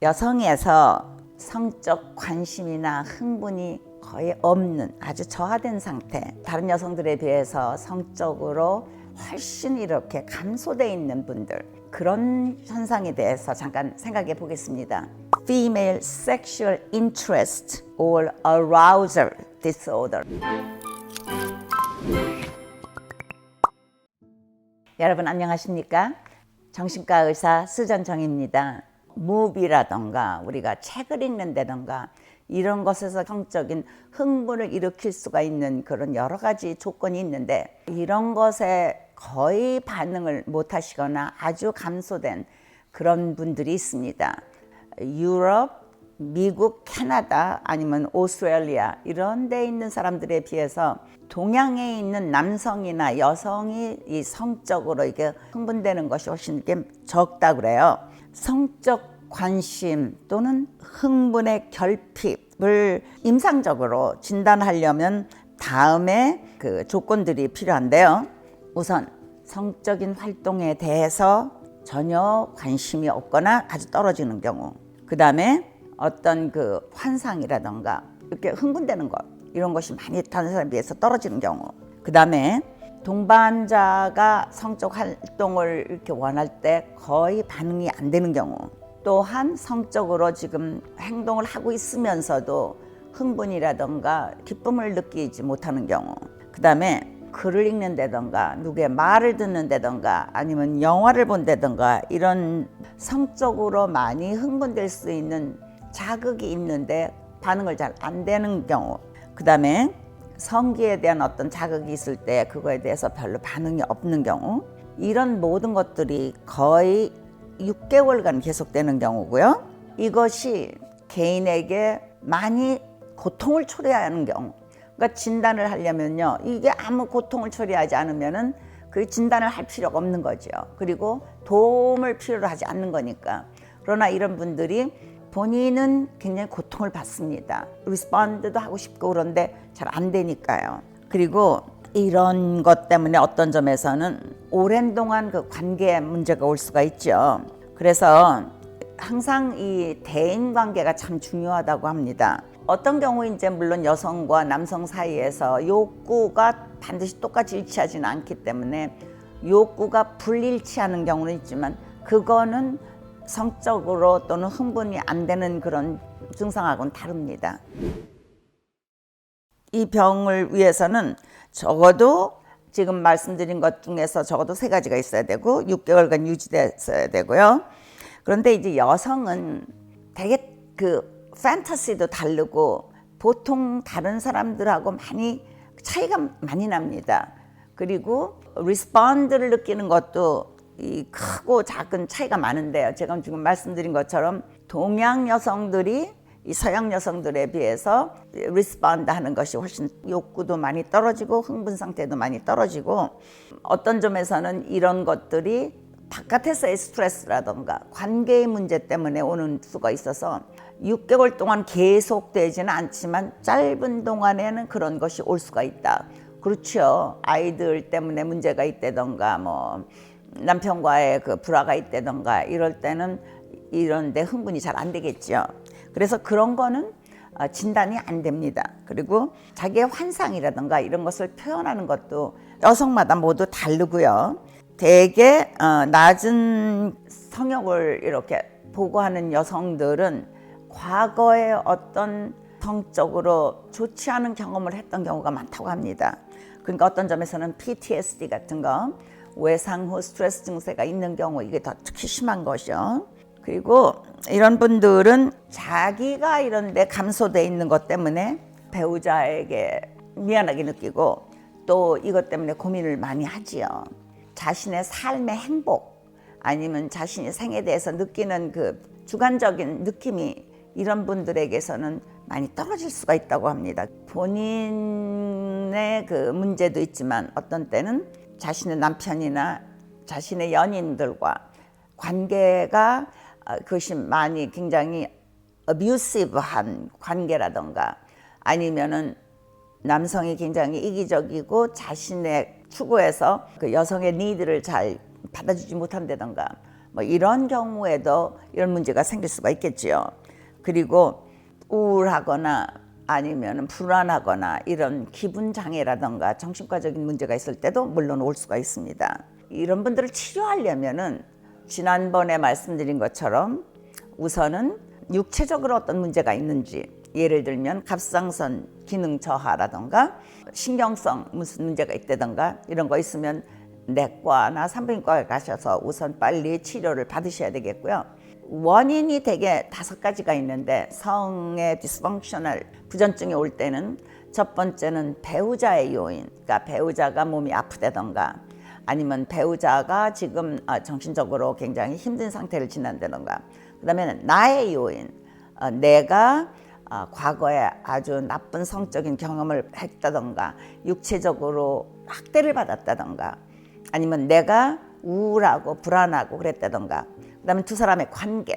여성에서 성적 관심이나 흥분이 거의 없는 아주 저하된 상태, 다른 여성들에 비해서 성적으로 훨씬 이렇게 감소되어 있는 분들, 그런 현상에 대해서 잠깐 생각해 보겠습니다. Female Sexual Interest or Arousal Disorder. 여러분 안녕하십니까? 정신과 의사 수전정입니다. 무비라던가 우리가 책을 읽는다던가 이런 것에서 성적인 흥분을 일으킬 수가 있는 그런 여러 가지 조건이 있는데, 이런 것에 거의 반응을 못 하시거나 아주 감소된 그런 분들이 있습니다. 유럽, 미국, 캐나다 아니면 오스트레일리아 이런 데 있는 사람들에 비해서 동양에 있는 남성이나 여성이 이 성적으로 이게 흥분되는 것이 훨씬 적다 그래요. 성적 관심 또는 흥분의 결핍을 임상적으로 진단하려면 다음에 그 조건들이 필요한데요. 우선 성적인 활동에 대해서 전혀 관심이 없거나 아주 떨어지는 경우, 그 다음에 어떤 그 환상이라던가 이렇게 흥분되는 것, 이런 것이 많이 다른 사람에 비해서 떨어지는 경우, 그 다음에 동반자가 성적 활동을 이렇게 원할 때 거의 반응이 안 되는 경우, 또한 성적으로 지금 행동을 하고 있으면서도 흥분이라던가 기쁨을 느끼지 못하는 경우, 그 다음에 글을 읽는다던가 누구의 말을 듣는다던가 아니면 영화를 본다던가 이런 성적으로 많이 흥분될 수 있는 자극이 있는데 반응을 잘 안 되는 경우, 그 다음에 성기에 대한 어떤 자극이 있을 때 그거에 대해서 별로 반응이 없는 경우, 이런 모든 것들이 거의 6개월간 계속되는 경우고요. 이것이 개인에게 많이 고통을 초래하는 경우, 그러니까 진단을 하려면요, 이게 아무 고통을 초래하지 않으면은 그 진단을 할 필요가 없는 거죠. 그리고 도움을 필요로 하지 않는 거니까. 그러나 이런 분들이 본인은 굉장히 고통을 받습니다. 리스폰드도 하고 싶고 그런데 잘 안 되니까요. 그리고 이런 것 때문에 어떤 점에서는 오랜 동안 그 관계에 문제가 올 수가 있죠. 그래서 항상 이 대인 관계가 참 중요하다고 합니다. 어떤 경우 이제 물론 여성과 남성 사이에서 욕구가 반드시 똑같이 일치하지는 않기 때문에 욕구가 불일치하는 경우는 있지만, 그거는 성적으로 또는 흥분이 안 되는 그런 증상하고는 다릅니다. 이 병을 위해서는 적어도 지금 말씀드린 것 중에서 적어도 3가지가 있어야 되고 6개월간 유지됐어야 되고요. 그런데 이제 여성은 되게 그 판타시도 다르고 보통 다른 사람들하고 많이 차이가 많이 납니다. 그리고 리스폰드를 느끼는 것도 이 크고 작은 차이가 많은데요. 제가 지금 말씀드린 것처럼 동양 여성들이 이 서양 여성들에 비해서 리스폰드 하는 것이 훨씬 욕구도 많이 떨어지고 흥분 상태도 많이 떨어지고, 어떤 점에서는 이런 것들이 바깥에서의 스트레스라던가 관계의 문제 때문에 오는 수가 있어서 6개월 동안 계속되지는 않지만 짧은 동안에는 그런 것이 올 수가 있다. 그렇죠. 아이들 때문에 문제가 있다던가 뭐 남편과의 그 불화가 있다던가 이럴 때는 이런데 흥분이 잘 안 되겠죠. 그래서 그런 거는 진단이 안 됩니다. 그리고 자기의 환상이라던가 이런 것을 표현하는 것도 여성마다 모두 다르고요. 되게 낮은 성욕을 이렇게 보고하는 여성들은 과거에 어떤 성적으로 좋지 않은 경험을 했던 경우가 많다고 합니다. 그러니까 어떤 점에서는 PTSD 같은 거, 외상 후 스트레스 증세가 있는 경우, 이게 더 특히 심한 것이요. 그리고 이런 분들은 자기가 이런 데 감소돼 있는 것 때문에 배우자에게 미안하게 느끼고 또 이것 때문에 고민을 많이 하지요. 자신의 삶의 행복 아니면 자신의 생에 대해서 느끼는 그 주관적인 느낌이 이런 분들에게서는 많이 떨어질 수가 있다고 합니다. 본인의 그 문제도 있지만 어떤 때는 자신의 남편이나 자신의 연인들과 관계가 그것이 많이 굉장히 abusive한 관계라던가 아니면은 남성이 굉장히 이기적이고 자신의 추구해서 그 여성의 니드를 잘 받아주지 못한다던가 뭐 이런 경우에도 이런 문제가 생길 수가 있겠지요. 그리고 우울하거나 아니면 불안하거나 이런 기분 장애라든가 정신과적인 문제가 있을 때도 물론 올 수가 있습니다. 이런 분들을 치료하려면은 지난번에 말씀드린 것처럼 우선은 육체적으로 어떤 문제가 있는지, 예를 들면 갑상선 기능 저하라든가 신경성 무슨 문제가 있다든가 이런 거 있으면 내과나 산부인과에 가셔서 우선 빨리 치료를 받으셔야 되겠고요. 원인이 대개 5가지가 있는데 성의 디스펑셔널 부전증이 올 때는 첫 번째는 배우자의 요인, 그러니까 배우자가 몸이 아프다던가 아니면 배우자가 지금 정신적으로 굉장히 힘든 상태를 지난다던가, 그 다음에는 나의 요인, 내가 과거에 아주 나쁜 성적인 경험을 했다던가 육체적으로 학대를 받았다던가 아니면 내가 우울하고 불안하고 그랬다던가, 그 다음에 두 사람의 관계,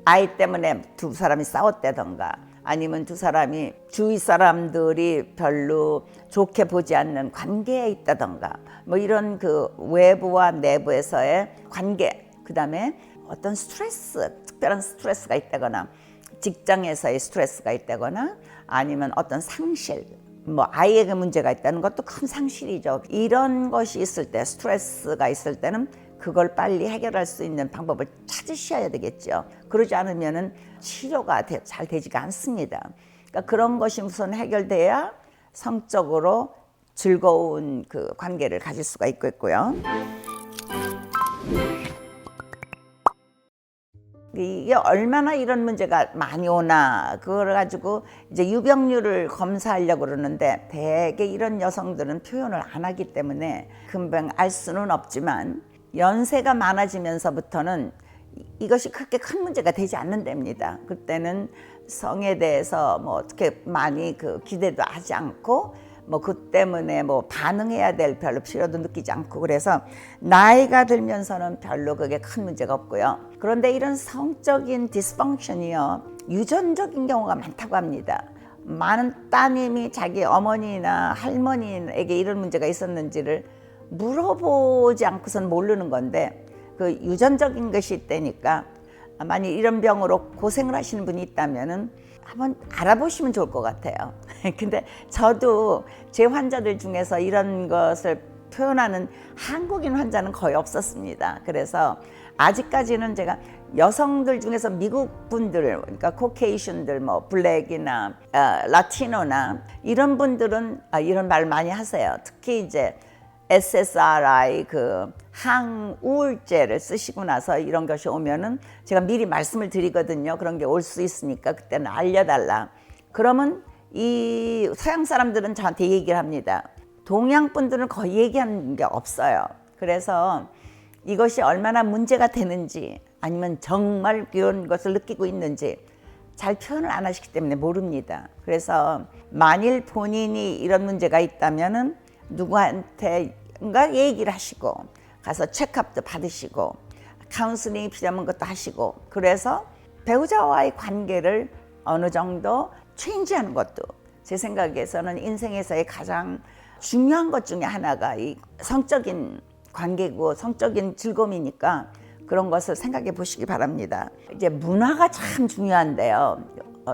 아이 때문에 두 사람이 싸웠다던가 아니면 두 사람이 주위 사람들이 별로 좋게 보지 않는 관계에 있다던가 뭐 이런 그 외부와 내부에서의 관계, 그 다음에 어떤 스트레스, 특별한 스트레스가 있다거나 직장에서의 스트레스가 있다거나 아니면 어떤 상실, 뭐 아이에게 문제가 있다는 것도 큰 상실이죠. 이런 것이 있을 때, 스트레스가 있을 때는 그걸 빨리 해결할 수 있는 방법을 찾으셔야 되겠죠. 그러지 않으면은 치료가 잘 되지가 않습니다. 그러니까 그런 것이 우선 해결돼야 성적으로 즐거운 그 관계를 가질 수가 있겠고요. 이게 얼마나 이런 문제가 많이 오나 그걸 가지고 이제 유병률을 검사하려고 그러는데 대개 이런 여성들은 표현을 안 하기 때문에 금방 알 수는 없지만 연세가 많아지면서부터는 이것이 그렇게 큰 문제가 되지 않는답니다. 그때는 성에 대해서 뭐 어떻게 많이 그 기대도 하지 않고 뭐 그 때문에 뭐 반응해야 될 별로 필요도 느끼지 않고, 그래서 나이가 들면서는 별로 그게 큰 문제가 없고요. 그런데 이런 성적인 디스펑션이요 유전적인 경우가 많다고 합니다. 많은 따님이 자기 어머니나 할머니에게 이런 문제가 있었는지를 물어보지 않고선 모르는 건데, 그 유전적인 것이 있다니까 만약 이런 병으로 고생을 하시는 분이 있다면은 한번 알아보시면 좋을 것 같아요. 근데 저도 제 환자들 중에서 이런 것을 표현하는 한국인 환자는 거의 없었습니다. 그래서 아직까지는 제가 여성들 중에서 미국 분들, 그러니까 코케이션들, 뭐 블랙이나 라티노나 이런 분들은 이런 말 많이 하세요. 특히 이제 SSRI 그 항우울제를 쓰시고 나서 이런 것이 오면은 제가 미리 말씀을 드리거든요. 그런 게 올 수 있으니까 그때는 알려달라. 그러면 이 서양 사람들은 저한테 얘기를 합니다. 동양 분들은 거의 얘기하는 게 없어요. 그래서 이것이 얼마나 문제가 되는지 아니면 정말 이런 것을 느끼고 있는지 잘 표현을 안 하시기 때문에 모릅니다. 그래서 만일 본인이 이런 문제가 있다면은 누구한테인가 얘기를 하시고 가서 체크업도 받으시고 카운슬링이 필요한 것도 하시고, 그래서 배우자와의 관계를 어느 정도 체인지하는 것도 제 생각에서는 인생에서의 가장 중요한 것 중에 하나가 이 성적인 관계고 성적인 즐거움이니까 그런 것을 생각해 보시기 바랍니다. 이제 문화가 참 중요한데요.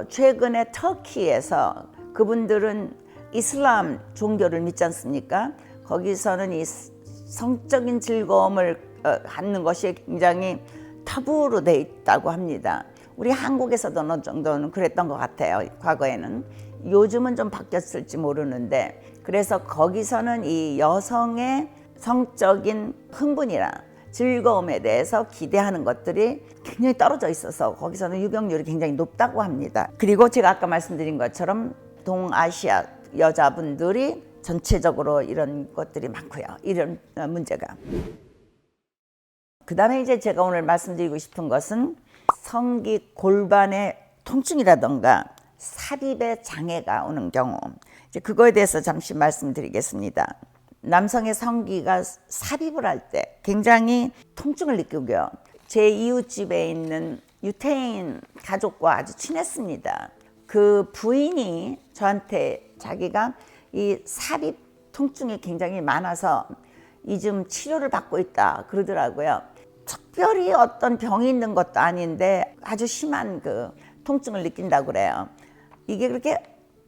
최근에 터키에서 그분들은 이슬람 종교를 믿지 않습니까? 거기서는 이 성적인 즐거움을 갖는 것이 굉장히 타부로 돼 있다고 합니다. 우리 한국에서도 어느 정도는 그랬던 것 같아요. 과거에는. 요즘은 좀 바뀌었을지 모르는데, 그래서 거기서는 이 여성의 성적인 흥분이나 즐거움에 대해서 기대하는 것들이 굉장히 떨어져 있어서 거기서는 유병률이 굉장히 높다고 합니다. 그리고 제가 아까 말씀드린 것처럼 동아시아 여자분들이 전체적으로 이런 것들이 많고요. 이런 문제가. 그 다음에 이제 제가 오늘 말씀드리고 싶은 것은 성기 골반의 통증이라던가 삽입의 장애가 오는 경우, 이제 그거에 대해서 잠시 말씀드리겠습니다. 남성의 성기가 삽입을 할 때 굉장히 통증을 느끼고요. 제 이웃집에 있는 유태인 가족과 아주 친했습니다. 그 부인이 저한테 자기가 이 삽입 통증이 굉장히 많아서 요즘 치료를 받고 있다 그러더라고요. 특별히 어떤 병이 있는 것도 아닌데 아주 심한 그 통증을 느낀다고 그래요. 이게 그렇게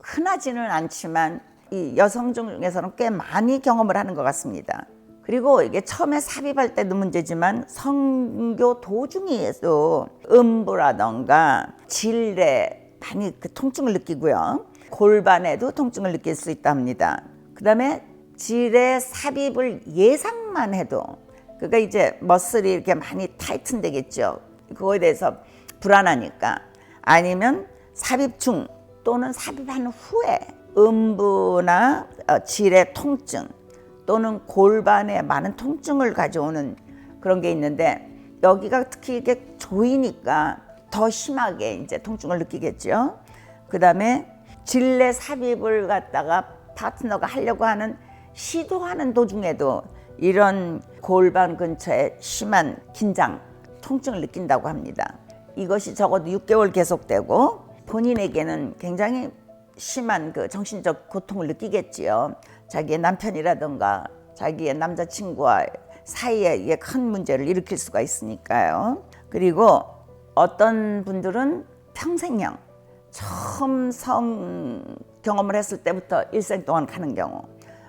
흔하지는 않지만 이 여성 중에서는 꽤 많이 경험을 하는 것 같습니다. 그리고 이게 처음에 삽입할 때도 문제지만 성교 도중에도 음부라던가 질에 많이 그 통증을 느끼고요. 골반에도 통증을 느낄 수 있다 합니다. 그 다음에 질의 삽입을 예상만 해도, 그러니까 이제 머슬이 이렇게 많이 타이튼 되겠죠. 그거에 대해서 불안하니까. 아니면 삽입 중 또는 삽입한 후에 음부나 질의 통증 또는 골반에 많은 통증을 가져오는 그런 게 있는데, 여기가 특히 이게 조이니까 더 심하게 이제 통증을 느끼겠죠. 그 다음에 질내 삽입을 갖다가 파트너가 하려고 하는 시도하는 도중에도 이런 골반 근처에 심한 긴장, 통증을 느낀다고 합니다. 이것이 적어도 6개월 계속되고 본인에게는 굉장히 심한 그 정신적 고통을 느끼겠지요. 자기의 남편이라든가 자기의 남자친구와 사이에 이게 큰 문제를 일으킬 수가 있으니까요. 그리고 어떤 분들은 평생형, 처음 성 경험을 했을 때부터 일생 동안 가는 경우,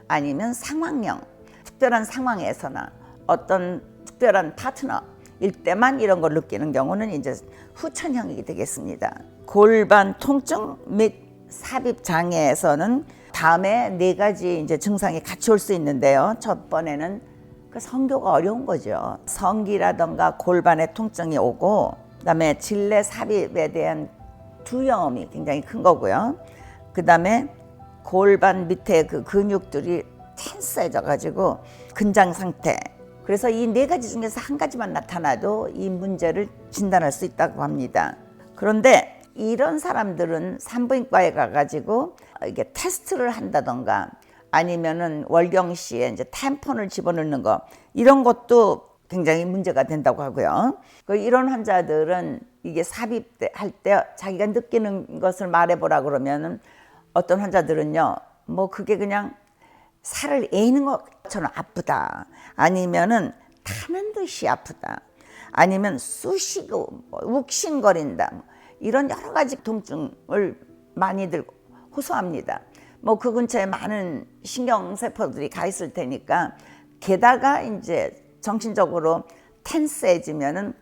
아니면 상황형, 특별한 상황에서나 어떤 특별한 파트너일 때만 이런 걸 느끼는 경우는 이제 후천형이 되겠습니다. 골반 통증 및 삽입 장애에서는 다음에 4가지 이제 증상이 같이 올 수 있는데요. 첫 번에는 그 성교가 어려운 거죠. 성기라던가 골반에 통증이 오고, 그다음에 질내 삽입에 대한 두려움이 굉장히 큰 거고요. 그다음에 골반 밑에 그 근육들이 텐스해져 가지고 근장 상태. 그래서 이 4가지 중에서 한 가지만 나타나도 이 문제를 진단할 수 있다고 합니다. 그런데 이런 사람들은 산부인과에 가가지고 이게 테스트를 한다던가 아니면은 월경시에 이제 탬폰을 집어넣는 거, 이런 것도 굉장히 문제가 된다고 하고요. 이런 환자들은 이게 삽입할 때 자기가 느끼는 것을 말해보라 그러면은 어떤 환자들은요, 뭐 그게 그냥 살을 에이는 것처럼 아프다, 아니면은 타는 듯이 아프다, 아니면 쑤시고 욱신거린다, 이런 여러 가지 통증을 많이들 호소합니다. 뭐 그 근처에 많은 신경세포들이 가 있을 테니까, 게다가 이제 정신적으로 텐스해지면은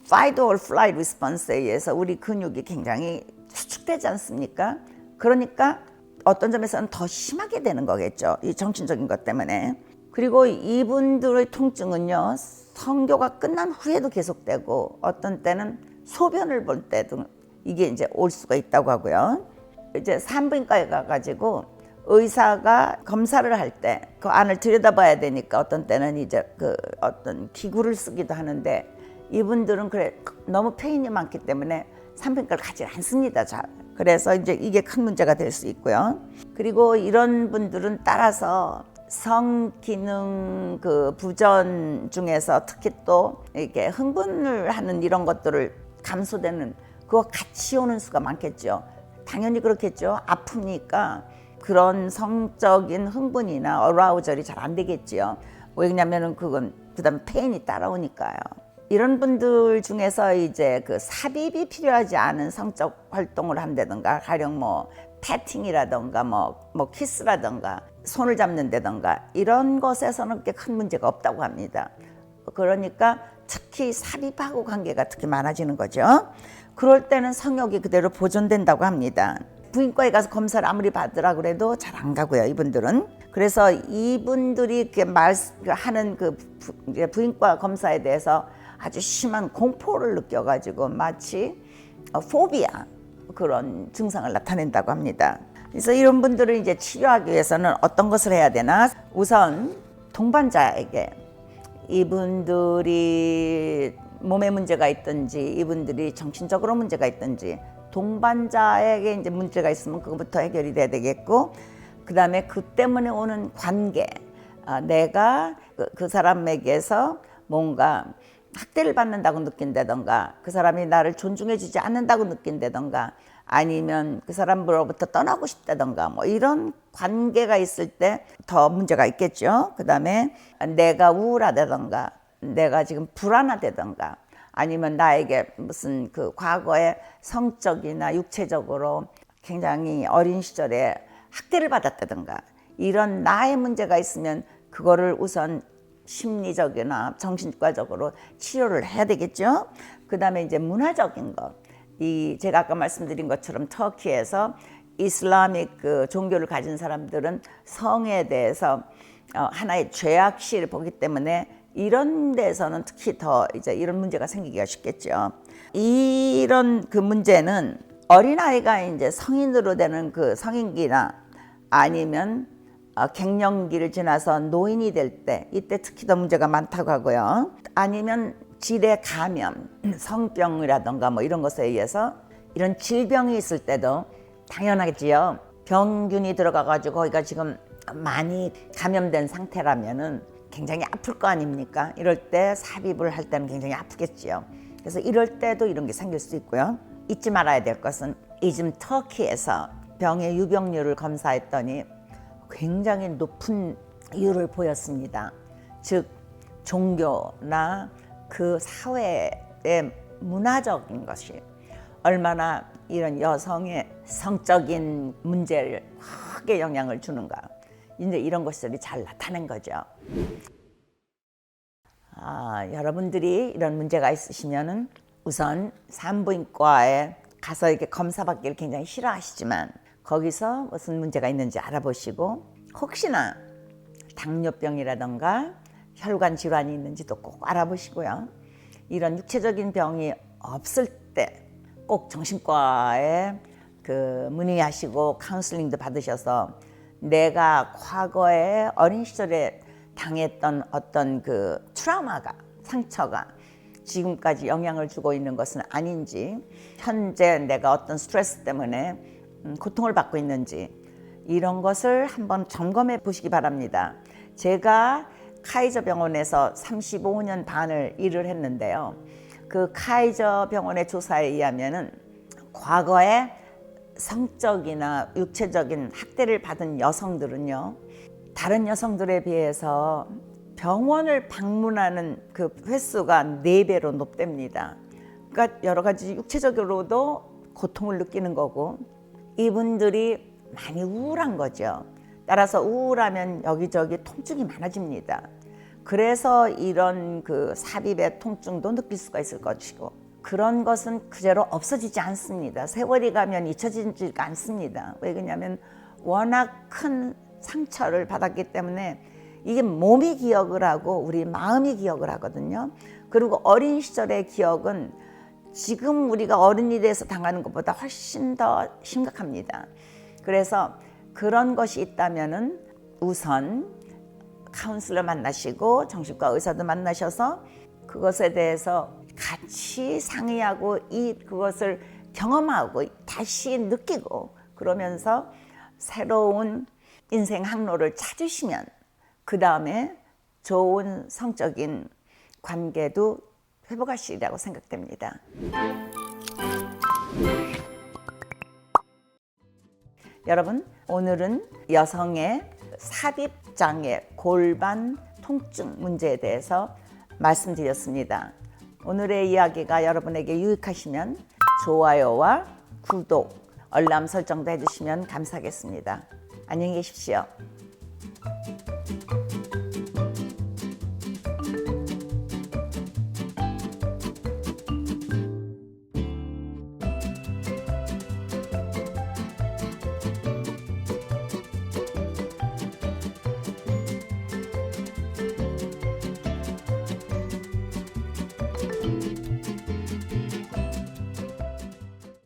fight or flight response에 의해서 우리 근육이 굉장히 수축되지 않습니까? 그러니까 어떤 점에서는 더 심하게 되는 거겠죠. 이 정신적인 것 때문에. 그리고 이분들의 통증은요, 성교가 끝난 후에도 계속되고 어떤 때는 소변을 볼 때도 이게 이제 올 수가 있다고 하고요. 이제 산부인과에 가가지고 의사가 검사를 할 때 그 안을 들여다봐야 되니까 어떤 때는 이제 그 어떤 기구를 쓰기도 하는데, 이분들은 그래 너무 페인이 많기 때문에 산부인과를 가지 않습니다. 잘. 그래서 이제 이게 큰 문제가 될 수 있고요. 그리고 이런 분들은 따라서 성기능 그 부전 중에서 특히 또 이렇게 흥분을 하는 이런 것들을 감소되는, 그거 같이 오는 수가 많겠죠. 당연히 그렇겠죠. 아프니까 그런 성적인 흥분이나 어라우절이 잘 안 되겠지요. 왜냐면은 그다음 페인이 따라오니까요. 이런 분들 중에서 이제 그 삽입이 필요하지 않은 성적 활동을 한다든가, 가령 뭐 패팅이라든가 뭐 키스라든가 손을 잡는다든가 이런 것에서는 그렇게 큰 문제가 없다고 합니다. 그러니까 특히 삽입하고 관계가 특히 많아지는 거죠. 그럴 때는 성욕이 그대로 보존된다고 합니다. 부인과에 가서 검사를 아무리 받으라 그래도 잘 안 가고요, 이분들은. 그래서 이분들이 이렇게 하는 그 부인과 검사에 대해서 아주 심한 공포를 느껴가지고 마치 포비아 그런 증상을 나타낸다고 합니다. 그래서 이런 분들을 이제 치료하기 위해서는 어떤 것을 해야 되나? 우선 동반자에게 이분들이 몸에 문제가 있든지 이분들이 정신적으로 문제가 있든지 동반자에게 이제 문제가 있으면 그것부터 해결이 돼야 되겠고, 그 다음에 그 때문에 오는 관계, 내가 그 사람에게서 뭔가 학대를 받는다고 느낀다던가, 그 사람이 나를 존중해주지 않는다고 느낀다던가, 아니면 그 사람으로부터 떠나고 싶다던가, 뭐 이런 관계가 있을 때 더 문제가 있겠죠. 그 다음에 내가 우울하다던가 내가 지금 불안하다던가 아니면 나에게 무슨 그 과거에 성적이나 육체적으로 굉장히 어린 시절에 학대를 받았다던가 이런 나의 문제가 있으면 그거를 우선 심리적이나 정신과적으로 치료를 해야 되겠죠. 그 다음에 이제 문화적인 거. 제가 아까 말씀드린 것처럼 터키에서 이슬람식 그 종교를 가진 사람들은 성에 대해서 하나의 죄악시를 보기 때문에 이런 데서는 특히 더 이제 이런 문제가 생기기가 쉽겠죠. 이런 그 문제는 어린아이가 이제 성인으로 되는 그 성인기나 아니면 갱년기를 지나서 노인이 될 때 이때 특히 더 문제가 많다고 하고요. 아니면 질의 감염, 성병이라던가 뭐 이런 것에 의해서 이런 질병이 있을 때도 당연하겠지요. 병균이 들어가가지고 거기가 지금 많이 감염된 상태라면은 굉장히 아플 거 아닙니까? 이럴 때 삽입을 할 때는 굉장히 아프겠지요. 그래서 이럴 때도 이런 게 생길 수 있고요. 잊지 말아야 될 것은 요즘 터키에서 병의 유병률을 검사했더니 굉장히 높은 이유를 보였습니다. 즉 종교나 그 사회의 문화적인 것이 얼마나 이런 여성의 성적인 문제를 크게 영향을 주는가. 이제 이런 것들이 잘 나타낸 거죠. 여러분들이 이런 문제가 있으시면은 우선 산부인과에 가서 이렇게 검사받기를 굉장히 싫어하시지만 거기서 무슨 문제가 있는지 알아보시고 혹시나 당뇨병이라던가 혈관 질환이 있는지도 꼭 알아보시고요. 이런 육체적인 병이 없을 때 꼭 정신과에 그 문의하시고 카운슬링도 받으셔서 내가 과거에 어린 시절에 당했던 어떤 그 트라우마가 상처가 지금까지 영향을 주고 있는 것은 아닌지 현재 내가 어떤 스트레스 때문에 고통을 받고 있는지 이런 것을 한번 점검해 보시기 바랍니다. 제가 카이저 병원에서 35년 반을 일을 했는데요. 그 카이저 병원의 조사에 의하면은 과거에 성적이나 육체적인 학대를 받은 여성들은요, 다른 여성들에 비해서 병원을 방문하는 그 횟수가 4배로 높답니다. 그러니까 여러 가지 육체적으로도 고통을 느끼는 거고 이분들이 많이 우울한 거죠. 따라서 우울하면 여기저기 통증이 많아집니다. 그래서 이런 그 삽입의 통증도 느낄 수가 있을 것이고 그런 것은 그대로 없어지지 않습니다. 세월이 가면 잊혀지지가 않습니다. 왜 그러냐면 워낙 큰 상처를 받았기 때문에 이게 몸이 기억을 하고 우리 마음이 기억을 하거든요. 그리고 어린 시절의 기억은 지금 우리가 어른이 돼서 당하는 것보다 훨씬 더 심각합니다. 그래서 그런 것이 있다면은 우선 카운슬러 만나시고 정신과 의사도 만나셔서 그것에 대해서 같이 상의하고 그것을 경험하고 다시 느끼고 그러면서 새로운 인생 항로를 찾으시면 그 다음에 좋은 성적인 관계도 회복하시리라고 생각됩니다. 여러분, 오늘은 여성의 삽입장애, 골반 통증 문제에 대해서 말씀드렸습니다. 오늘의 이야기가 여러분에게 유익하시면 좋아요와 구독, 알람 설정도 해주시면 감사하겠습니다. 안녕히 계십시오.